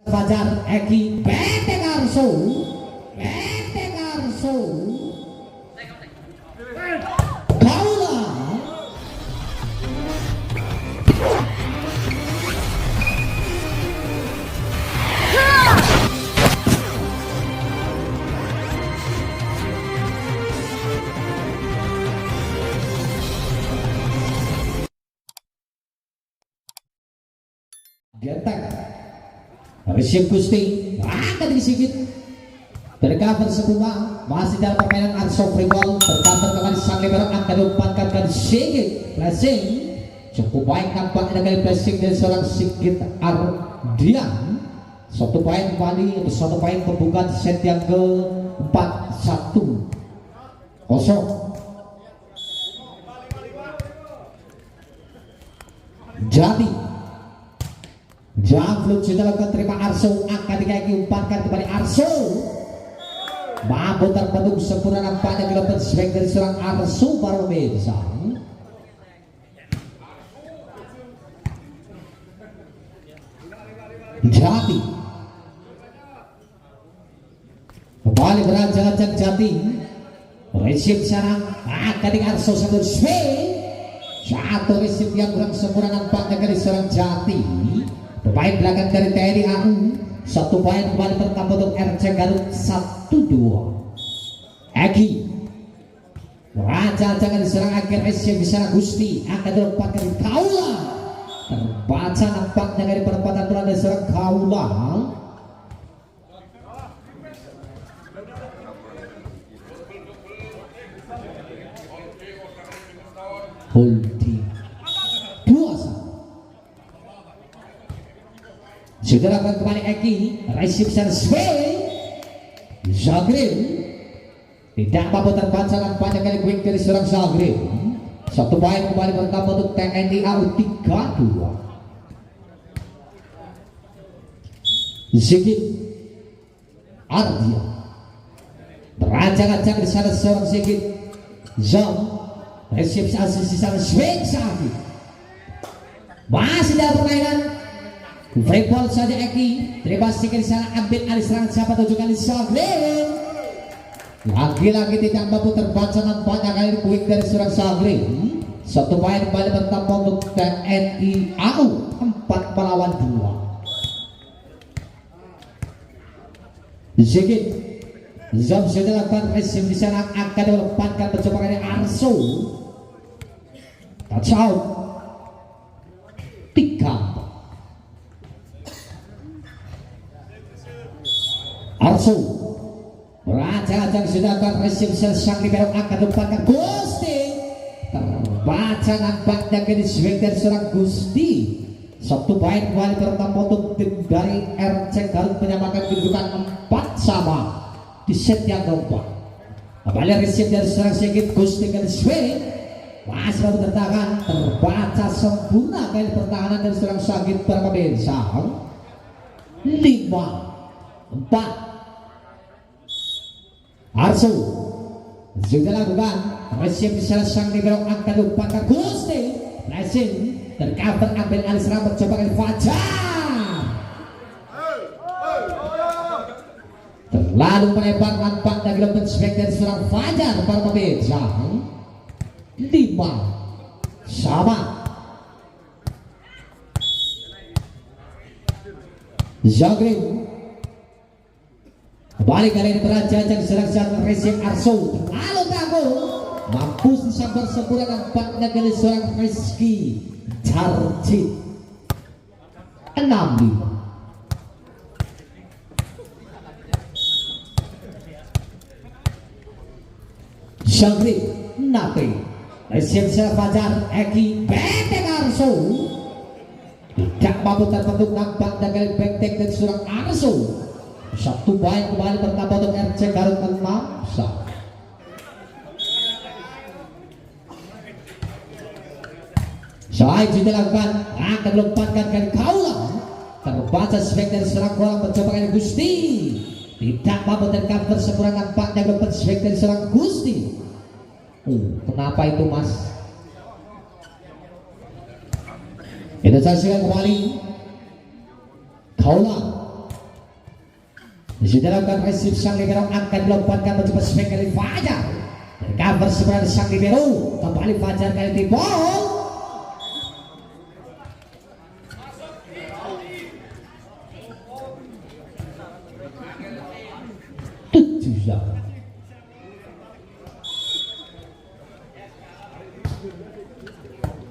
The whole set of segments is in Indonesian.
Fajar Eki Benteng Arso Kaula Genteng Resip Gusti angkat sedikit tercover sebunga masih dalam permainan Arso Fribol tercover kembali sang libero angkat diumpankan sedikit flashing cukup baik nampaknya kali flashing dari seorang Sigit Ardian. Satu poin kembali untuk satu poin pembukaan set yang ke-4 1-0. Jadi Jamflut sudah lakukan terima Arso angkat di kaki umpankan kembali Arso mampu terbentuk sempurna nampaknya dilakukan swing dari seorang Arso baru Mensang. Jati kembali beranjak-anjak Jati resip sarang angkat di Arso satu swing satu resip yang kurang sempurna nampaknya dari seorang Jati. Pemain belakang dari TNI AU satu poin kembali bertambah untuk RC Garut 1-2. Eki raja jangan diserang akhir resip bisa Gusti akan dilempatkan di Kaula terbaca nampaknya dari perempatan bola dari seorang Kaula. Holding segera kembali Eki resip swing Zagreb tidak mampu terbaca nampaknya kali quick dari seorang Zagreb. Satu poin kembali bertambah untuk TNI AU 3-2. Sigit Ardia beranjak-anjak di sana seorang Sigit Zam resip asisi sana swing sakit masih dalam permainan free ball saja Eki terima sikit di sana ambil alih serangan siapa 7 kali Zagreb lagi-lagi tidak mampu terbaca nampaknya kali ini quick dari seorang Zagreb. Satu poin kembali bertambah untuk TNI AU 4-2. Sigit Zam sudah lakukan resim di sana akan dilepaskan mencoba kali Arso touch out 3. Arso raja-raja sudah akan resim sang libero akan dilepaskan Gusti terbaca nampaknya kini swing dari seorang Gusti. Satu poin kembali bertambah untuk tim dari RC Garut menyamakan kedudukan 4-sama di set yang keempat. Kembali resim dari seorang Sigit Gusti kini swing masih baru tertahan terbaca sempurna kali pertahanan dari seorang Sigit Bensang 5-4. Arso sudah lakukan resip bisa sang libero angkat lupakan Gusti flashing tercover ambil alih serang mencoba kali Fajar terlalu melebar nampak dari lompet swing dari seorang Fajar para pemirsa 5-sama. Zagreb kembali kali ini berajak serang resip Arso terlalu tangguh mampu disambar sempurna nampaknya kali seorang Rizky Jarjit 6-5. Zagreb Nate resip Fajar Eki Benteng Arso tidak mampu terbentuk nampaknya kali benteng dan seorang Arso. Satu poin kembali bertambah untuk RC Garut 6-1. Saya juga lakukan akan melompatkan kali Kaula terbaca swing dari seorang bola mencoba kali Gusti tidak mampu tercover sempurna nampaknya melompat swing dari seorang Gusti. Kenapa itu Mas? Kita saksikan kembali Kaula Sudah lakukan resip sang libero akan dilompatkan mencoba swing kali Fajar. Cover sebenarnya sang libero kembali Fajar kali di ball.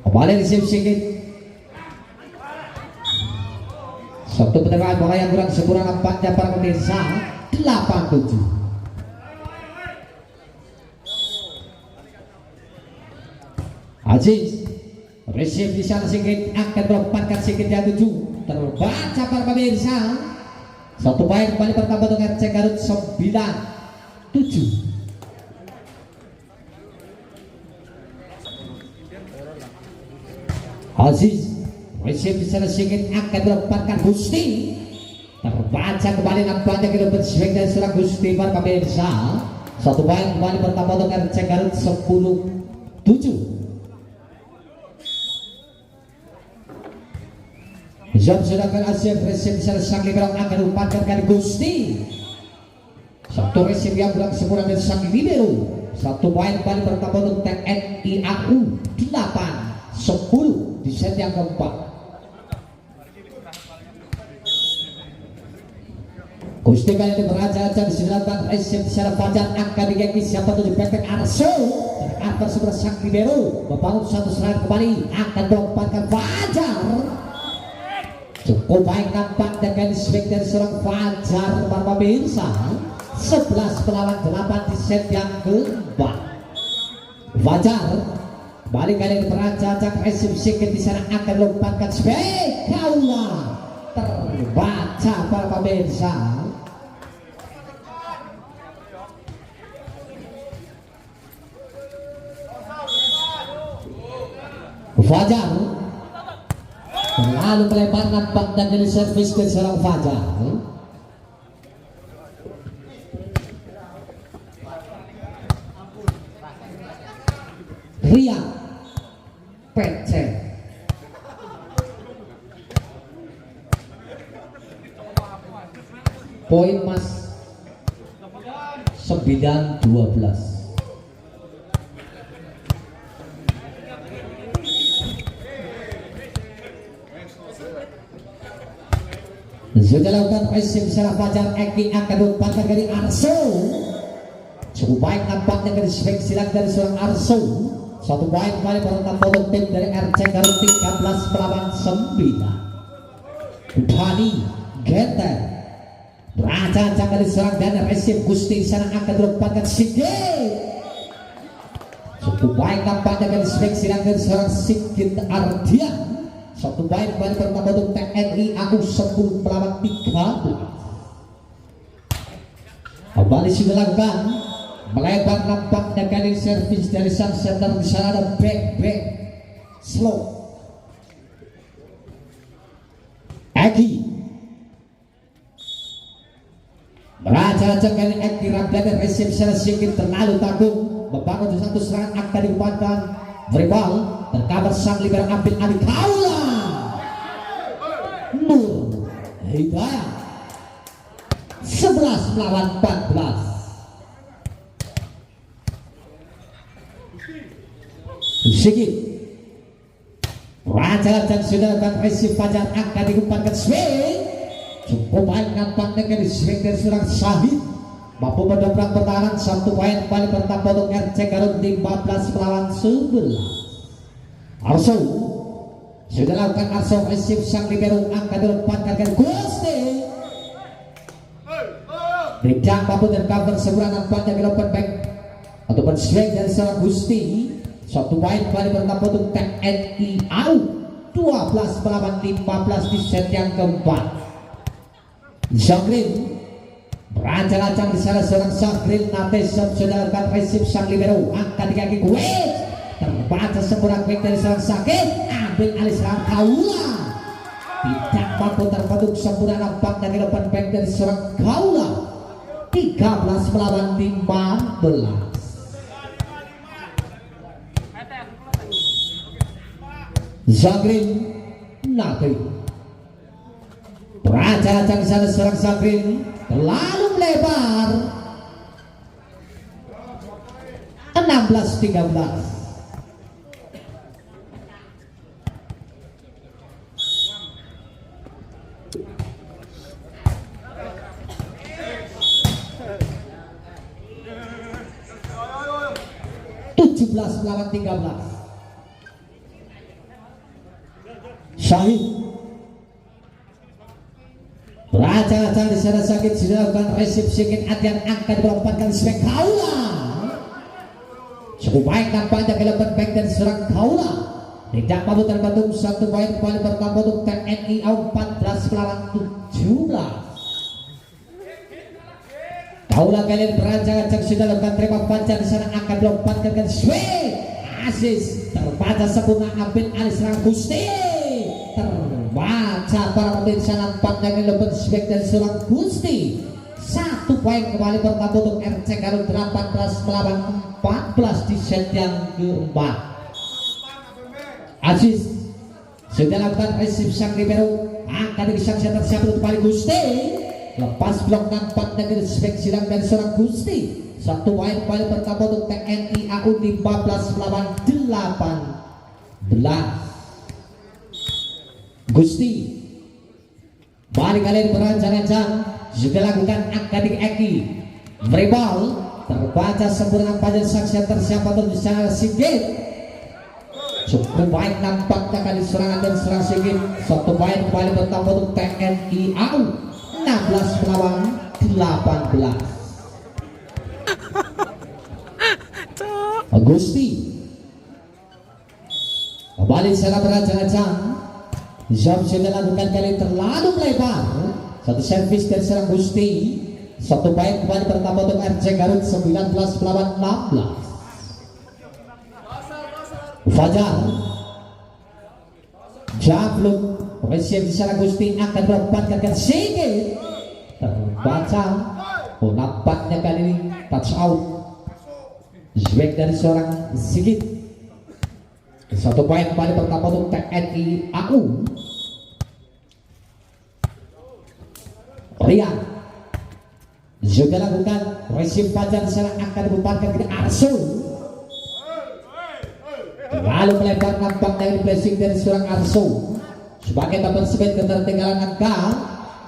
Kembali resip sedikit. Satu pertandingan bola yang kurang sempurna nampaknya para pemirsa 8-7. Aziz resip di sana sedikit akan melompatkan sedikit yang 7 terbaca para pemirsa. Satu poin kembali bertambah dengan RC Garut 9-7. Aziz resip di sana sedikit akan melompatkan Gusti terbaca kembali nampaknya ke depan swing dari seorang Gusti para pemirsa. Satu poin kembali bertambah dengan RC Garut 10-7. Jam sudah ke Asia resip di sana sang libero akan melompatkan kali Gusti. Satu resip yang kurang sempurna dari sang libero. Satu poin kembali bertambah untuk TNI AU 8-10 di set yang keempat. Gusti kali ini beraja-aja di selatan resip di sana Fajar akan digenggi siapa tuh di Pepe Arso dan atas sebelah sang libero membangun satu serangan kembali akan melompatkan Fajar. Cukup baik nampak dengan swing dari seorang Fajar para pemirsa. 11 melawan 8 di set yang keempat. Fajar balik kali ini beraja-aja resip sedikit di sana akan melompatkan swing kaula terbaca para pemirsa. Fajar lalu melebar nampak dan dari servis ke seorang Fajar. Ria PC poin mas 9-12. Sudah lakukan resip secara Fajar Eki akan melompatkan dari Arso. Cukup baik nampaknya dari swing silang dari seorang Arso. Satu poin kembali berenang potong tim dari RC Garut 13 melawan 9. Dhani Genter beraja-aja dari seorang dan resip Gusti di sana akan melompatkan Sigit. Cukup baik nampaknya dari swing silang dari seorang Sigit Ardian. Satu poin kembali bertambah untuk TNI AU 10 melawan 13. Kembali sudah lakukan melebar nampaknya kali servis dari sang center di sana ada back slow. Eki beraja-aja kali Eki Ramadhan resip sana sedikit terlalu tanggung membangun satu serangan akan diumpankan verbal terkabar sang libero ambil alih kaula Nur Hidayah 11 melawan 14. Sigit raja-raja sudah dapat resip Fajar akan diumpankan swing. Cukup baik nampaknya dari swing dari seorang Syahid mampu mendobrak pertahanan. Satu poin kembali bertambah untuk RC Garut 15 melawan 11. Arso sudah lakukan Arso resip sang libero akan dilepaskan dari Gusti. Tidak mampu tercover sebuah nampaknya ke open back ataupun swing dari seorang Gusti. Satu poin kembali bertambah untuk TNI AU 12 melawan 15 di set yang keempat. Zagril berancang-ancang di sana seorang Zagril Natesam sudah lakukan resip sang libero angkat di kaki kuis terbaca sempurna quick dari seorang Sakit ambil alih serangan kaula tidak mampu terbentuk sempurna nampak dari depan back dari seorang kaula 13 melawan 15. Zagril Natesam Raja-raja di sana serang Sakrin terlalu melebar. 16-13. Melawan 13. Syahid Raja-raja di sana sakit sudah lakukan resip sikit atian angka dilompatkan sebagai kaula. Cukup baik nampaknya dilakukan baik dan serang kaula. Tidak mampu terbantu satu poin kembali pertama untuk TNI AU 14 melawan 17. Kaula kalian berancang-ancang sudah lakukan terima panjang di sana akan dilompatkan dengan swing asis terbaca sempurna Abin Ali serang Gusti terbaca para pemain sana 4 yang lepas swing dari serang Gusti. 1 poin kembali pertama untuk RC Garut 18 melawan 14 di set yang keempat. Aziz sudah lakukan resip sang libero akan disaksikan tersiap untuk kembali Gusti. Lepas blok nampak negeri spek silang dari seorang Gusti. 1 poin kembali pertama untuk TNI AU 15 melawan 18. Gusti balik kalian berancang-ancang sudah lakukan akademik Eki Merebal terbaca sempurna pada saksian tersiapa untuk disana Sigit. Cukup baik nampaknya kali serangan dan serang Sigit. 1 poin kembali pertama untuk TNI AU 16 melawan 18. Gusti kembali secara berancang-ancang. Jam sudah lakukan kali terlalu melebar. 1 servis dari serang Gusti. 1 poin kembali pertama untuk RC Garut 19 melawan 16. Fajar Jabluk resip di sana Gusti akan berempatkan ke Sigit terbaca. Nampaknya kali ini touch out swing dari seorang Sigit. 1 poin kembali pertama untuk TNI AU. Rian juga lakukan resip Fajar di sana akan dibubarkan ke Arso. Lalu melebar nampak dari blessing dari seorang Arso sebagai tambahan semen ketertinggalan angka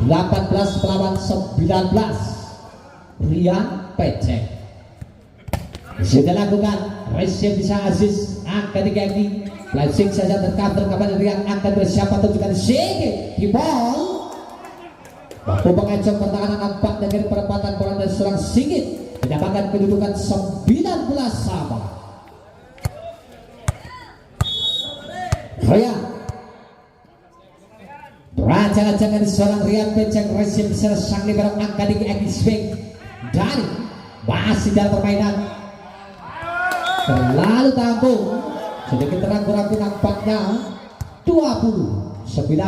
18 melawan 19. Rian Pecek sudah lakukan resip bisa Aziz akan digagi blessing saja tercover kepada Rian akan bersiap tunjukkan Sigit di ball. Waktu pengacung pertahanan nampak dari perempatan bola dari seorang Sigit mendapatkan kedudukan 19 sama. Rian berancang-ancang dari seorang Rian Pecek resip sang libero angka di swing dari masih dalam permainan terlalu tanggung sedikit ragu-ragu nampaknya 20-19.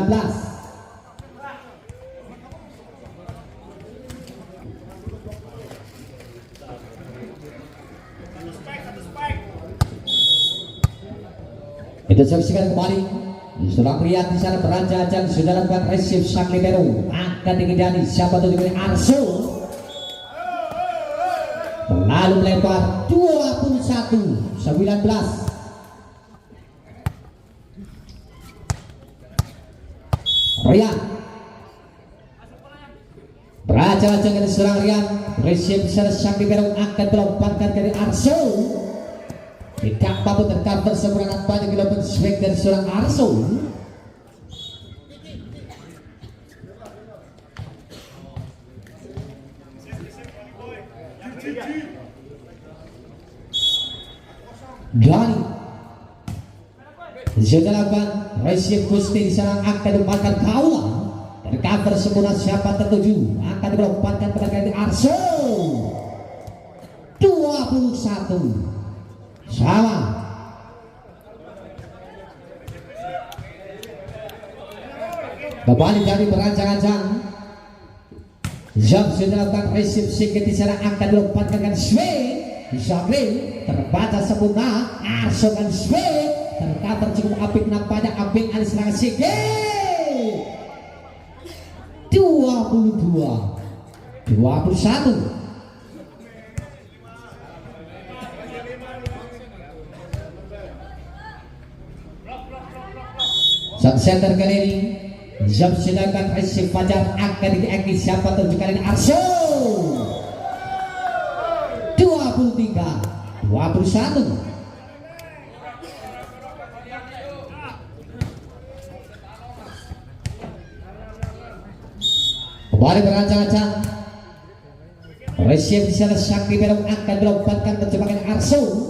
Kita saksikan kembali seorang Rian di sana berancang-ancang sudah lakukan resip sang libero akan dikidani siapa tuh dengan Arso lalu melempar 21-19. Rian berancang-ancang dari seorang Rian resip di sana sang libero akan dilomparkan dari Arso. Tidak mampu tercover seberangan banyak dilakukan swing dari seorang Arso. Gani sudah lakukan resip Gusti di sana akan dimakan kaula tercover sempurna siapa tertuju akan dilomparkan kepada Arso. 21 sama. Kembali dari berancang-ancang. Jam sudah lakukan resip Sigit di sana akan dilompatkan dengan swing. Zagril terbaca sempurna. Arso dengan swing tercover cukup apik nampaknya Abin Ali serang Sigit. 21. Sang center kali ini jam sedangkan Resif Fajar akan diaki siapa tujuh kali ini Arso 23-21. Kembali berancang-ancang Resif di sana Sakti Berong akan dilompatkan mencobakan Arso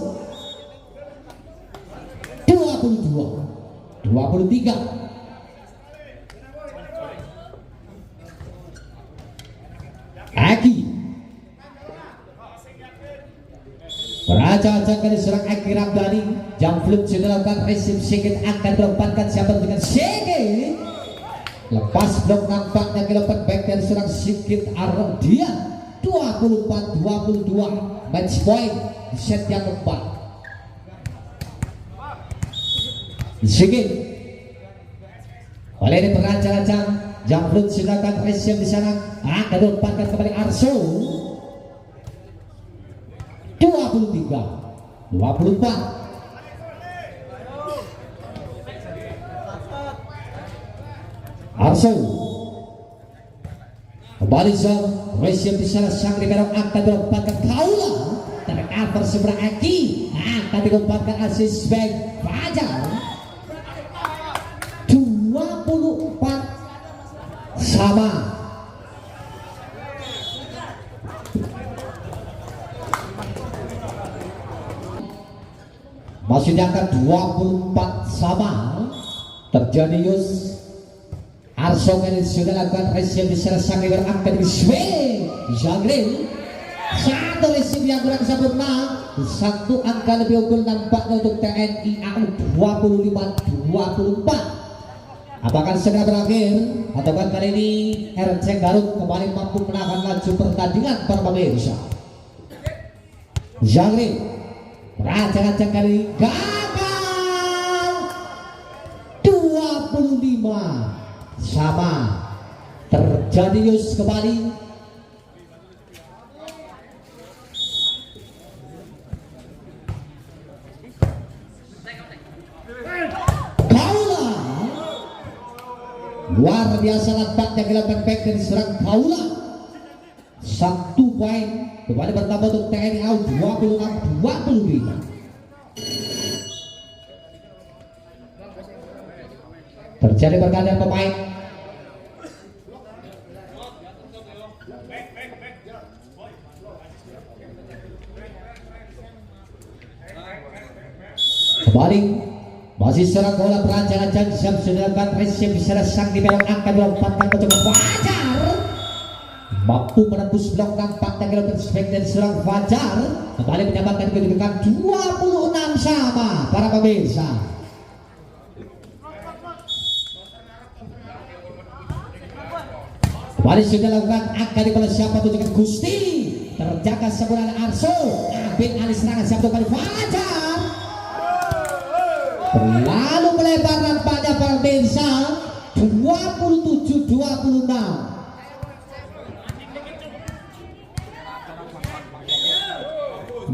23. Aki Raja akan diserang Aki Ramdhani. Jam flip sudah lakukan Resif Sigit akan dilempatkan siapa dengan Sigit. Lepas blok nampaknya kelompat back dari serang Sigit Ardian 24-22 match point di set yang keempat. Sigit oleh ini berancang-ancang jam flip silakan Resif di sana akan dilempatkan kembali Arso 23-24. Arso kembali jam Resif di sana sang libero akan dilempatkan Kaula tercover seberang Aki akan dilempatkan asis back Fajar 24 sama. Masih diangkat 24 sama. Terjadi Yus Arso kali sudah lakukan Resif di sana sang libero akan di swing Jangril satu Resif yang kurang sempurna. Satu angka lebih unggul nampaknya untuk TNI AU 25-24. Apakah segera berakhir ataukah kali ini RC Garut kembali mampu menahan laju pertandingan para pemirsa? Jangril raja-raja kali ini gagal 25 sama. Terjadi Yus kembali luar biasa nampaknya gelapan back dari serang Kaula. 1 poin kembali bertambah untuk TNI AU 26-25. Terjadi pergantian pemain. Kembali masih serang bola berancang-ancang jam sudah dapat Resif bisa sang di belakang akan dilompatkan mencoba Fajar mampu menembus blok nampaknya gelombang spek dan serang Fajar kembali menyamakan kedudukan 26 sama para pemirsa. Kembali sudah lakukan akan dikoles siapa tunjukkan Gusti terjaga sempurna Arso ambil alih serangan siapa kembali Fajar lalu melebar nampaknya para pemirsa 27-26.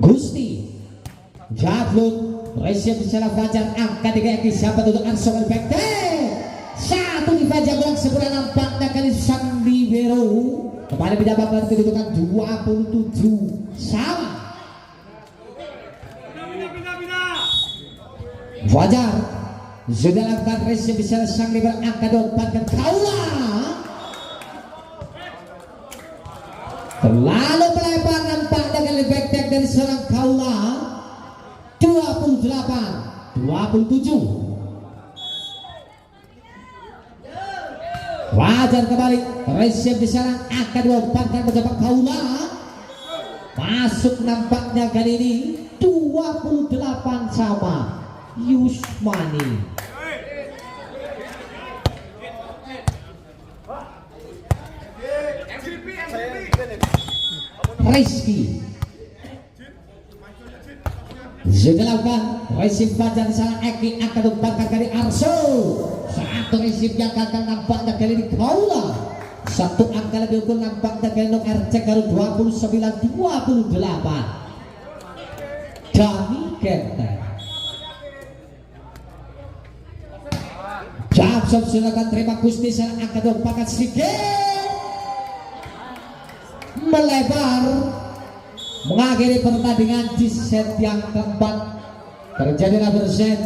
Gusti Jadlun Resif di sana Fajar angkat digaiki siapa untuk Arso Belbekte satu di Fajar bilang sempurna nampaknya kali sang libero kembali mendapatkan kedudukan 27 sama. Fajar sudah lakukan Resif bisa sang libero akan dilompatkan Kaula terlalu melebar nampak dengan back tag dari serang Kaula 28-27. Fajar kembali Resif di sana akan dilompatkan mencoba Kaula masuk nampaknya kali ini 28 sama. Yusmani Rizky sudah lakukan Resif Fajar salah Eki akan diumpankan dari Arso satu Resif yang gagal nampaknya kali ini Kaula satu angka lebih unggul nampaknya Kenok RC karo 29-28 Dami Kenten. Johnson silakan terima Gusti sang angka dong pakat sedikit melebar mengakhiri pertandingan di set yang keempat. Terjadilah berset